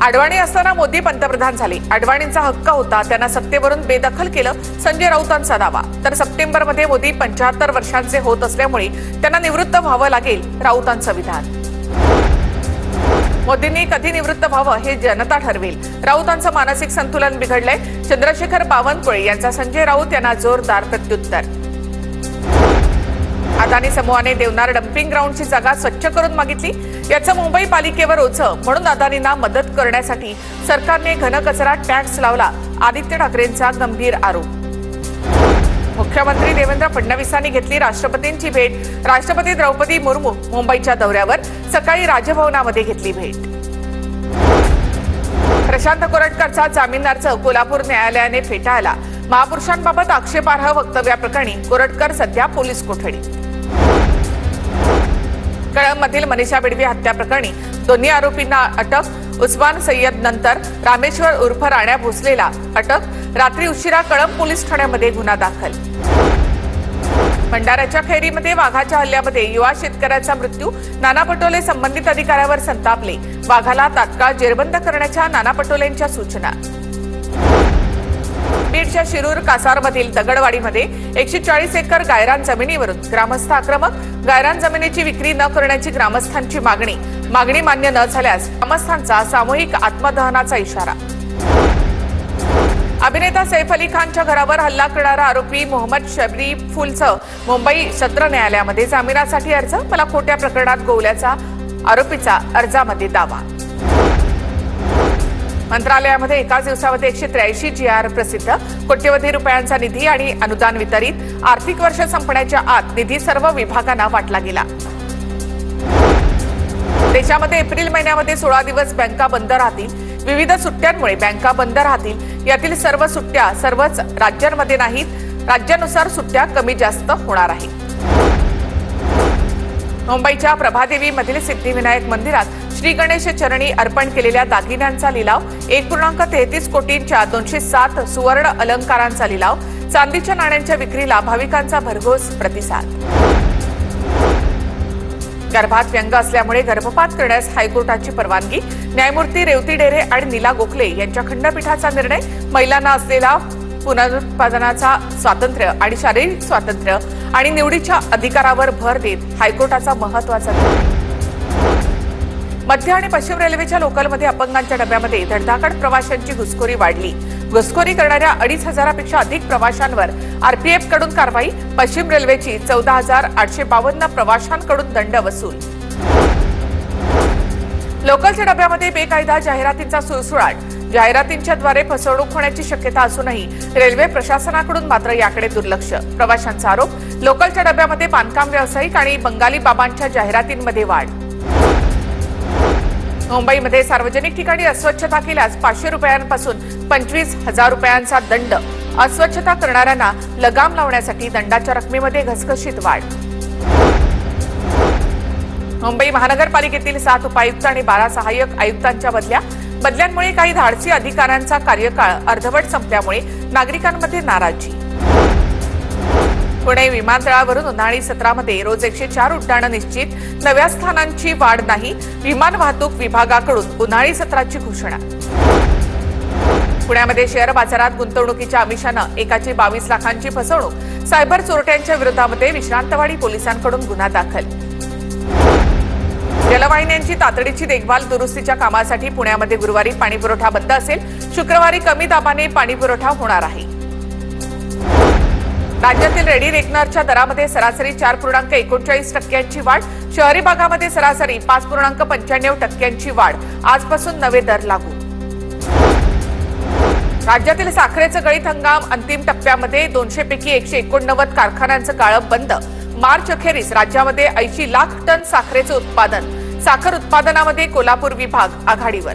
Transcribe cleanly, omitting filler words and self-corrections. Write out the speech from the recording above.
अडवाणी असताना मोदी पंतप्रधान झाले. अडवाणींचा हक्क होता, त्यांना सत्तेवरून बेदखल केलं, संजय राऊतांचा दावा. तर सप्टेंबरमध्ये मोदी 75 वर्षांचे होत असल्यामुळे त्यांना निवृत्त व्हावं लागेल, राऊतांचं विधान. मोदींनी कधी निवृत्त व्हावं हे जनता ठरवेल. राऊतांचं मानसिक संतुलन बिघडलंय. चंद्रशेखर बावनकुळे यांचा संजय राऊत यांना जोरदार प्रत्युत्तर. अदानी समूहाने देवनार डम्पिंग ग्राउंडची जागा स्वच्छ करून मागितली. याचं मुंबई पालिकेवर ओझं, म्हणून अदानींना मदत करण्यासाठी सरकारने घनकचरा टॅक्स लावला. आदित्य ठाकरेंचा गंभीर आरोप. मुख्यमंत्री देवेंद्र फडणवीसांनी घेतली राष्ट्रपतींची भेट. राष्ट्रपती द्रौपदी मुर्मू मुंबईच्या दौऱ्यावर. सकाळी राजभवनामध्ये घेतली भेट. प्रशांत कोरटकरचा जामीन अर्ज कोल्हापूर न्यायालयाने फेटाळला. महापुरुषांबाबत आक्षेपार्ह वक्तव्याप्रकरणी कोरटकर सध्या पोलीस कोठडीत. कळंबमधील मनीषा बिडवी हत्या प्रकरणी दोन्ही आरोपींना अटक. उस्मान सय्यद नंतर रामेश्वर उर्फ राण्या भोसलेला अटक. रात्री उशिरा कळंब पोलीस ठाण्यामध्ये गुन्हा दाखल. भंडाऱ्याच्या खैरीमध्ये वाघाच्या हल्ल्यामध्ये युवा शेतकऱ्याचा मृत्यू. नाना पटोले संबंधित अधिकाऱ्यावर संतापले. वाघाला तात्काळ जेरबंद करण्याच्या नाना पटोलेंच्या सूचना. बीडच्या शिरूर कासारमधील दगडवाडीमध्ये 140 एकर गायरान जमिनीवरून ग्रामस्थ आक्रमक. गायरान जमिनीची विक्री न करण्याची ग्रामस्थांची मागणी. मागणी मान्य न झाल्यास ग्रामस्थांचा सामूहिक आत्मदहनाचा इशारा. अभिनेता सैफ अली खानच्या घरावर हल्ला करणारा आरोपी मोहम्मद शरीफुलचं मुंबई सत्र न्यायालयामध्ये जामिनासाठी अर्ज. मला खोट्या प्रकरणात गोवल्याचा आरोपीचा अर्जामध्ये दावा. मंत्रालयामध्ये एकाच दिवसामध्ये 183 GR प्रसिद्ध. कोट्यवधी रुपयांचा निधी आणि अनुदान वितरित. आर्थिक वर्ष संपण्याच्या आत निधी सर्व विभागांना वाटला गेला. देशामध्ये एप्रिल महिन्यामध्ये 16 दिवस बँका बंद राहतील. विविध सुट्ट्यांमुळे बँका बंद राहतील. यातील सर्व सुट्ट्या सर्वच राज्यांमध्ये नाहीत. राज्यानुसार सुट्ट्या कमी जास्त होणार आहेत. मुंबईच्या प्रभादेवीमधील सिद्धिविनायक मंदिरात श्री गणेश चरणी अर्पण केलेल्या दागिन्यांचा लिलाव. 1.33 कोटींच्या 207 सुवर्ण अलंकारांचा लिलाव. चांदीच्या नाण्यांच्या विक्रीला भाविकांचा भरघोस प्रतिसाद. गर्भात व्यंग असल्यामुळे गर्भपात करण्यास हायकोर्टाची परवानगी. न्यायमूर्ती रेवती डेरे आणि नीला गोखले यांच्या खंडपीठाचा निर्णय. महिलांना असलेला पुनरुत्पादनाचा स्वातंत्र्य आणि शारीरिक स्वातंत्र्य आणि निवडीच्या अधिकारावर भर देत हायकोर्टाचा महत्वाचा निर्णय. मध्य आणि पश्चिम रेल्वेच्या लोकलमध्ये अपंगांच्या डब्यामध्ये धडधाकट प्रवाशांची घुसखोरी वाढली. घुसखोरी करणाऱ्या 2,500पेक्षा अधिक प्रवाशांवर आरपीएफ कडून कारवाई. पश्चिम रेल्वेची 14,852 प्रवाशांकडून दंड वसूल. लोकलच्या डब्यामध्ये बेकायदा जाहिरातींचा सुळसुळाट. जाहिरातींच्याद्वारे फसवणूक होण्याची शक्यता असूनही रेल्वे प्रशासनाकडून मात्र याकडे दुर्लक्ष. प्रवाशांचा आरोप. लोकलच्या डब्यामध्ये बांधकाम व्यावसायिक आणि बंगाली बाबांच्या जाहिरातींमध्ये वाढ. मुंबईमध्ये सार्वजनिक ठिकाणी अस्वच्छता केल्यास 500 रुपयांपासून 25,000 रुपयांचा दंड. अस्वच्छता करणाऱ्यांना लगाम लावण्यासाठी दंडाच्या रकमेमध्ये घसघशीत वाढ. मुंबई महानगरपालिकेतील 7 उपायुक्त आणि 12 सहाय्यक आयुक्तांच्या बदल्यांमुळे काही धाडसी अधिकाऱ्यांचा कार्यकाळ अर्धवट संपल्यामुळे नागरिकांमध्ये नाराजी. पुणे विमानतळावरून उन्हाळी सत्रामध्ये रोज 104 उड्डाणं निश्चित. नव्या स्थानांची वाढ नाही. विमान वाहतूक विभागाकडून उन्हाळी सत्राची घोषणा. पुण्यामध्ये शेअर बाजारात गुंतवणुकीच्या आमिषानं एकाची 22 लाखांची फसवणूक. सायबर चोरट्यांच्या विरोधामध्ये विश्रांतवाडी पोलिसांकडून गुन्हा दाखल. जलवाहिन्यांची तातडीची देखभाल दुरुस्तीच्या कामासाठी पुण्यामध्ये गुरुवारी पाणीपुरवठा बंद असेल. शुक्रवारी कमी दाबाने पाणीपुरवठा होणार आहे. राज्यातील रेडी रेकनरच्या दरामध्ये सरासरी 4.39% वाढ. शहरी भागामध्ये सरासरी 5.95% वाढ. आजपासून नवे दर लागू. राज्यातील साखरेचं गळीत हंगाम अंतिम टप्प्यामध्ये. 200 पैकी 189 कारखान्यांचं गाळप बंद. मार्च अखेरीस राज्यामध्ये 80 लाख टन साखरेचं उत्पादन. साखर उत्पादनामध्ये कोल्हापूर विभाग आघाडीवर.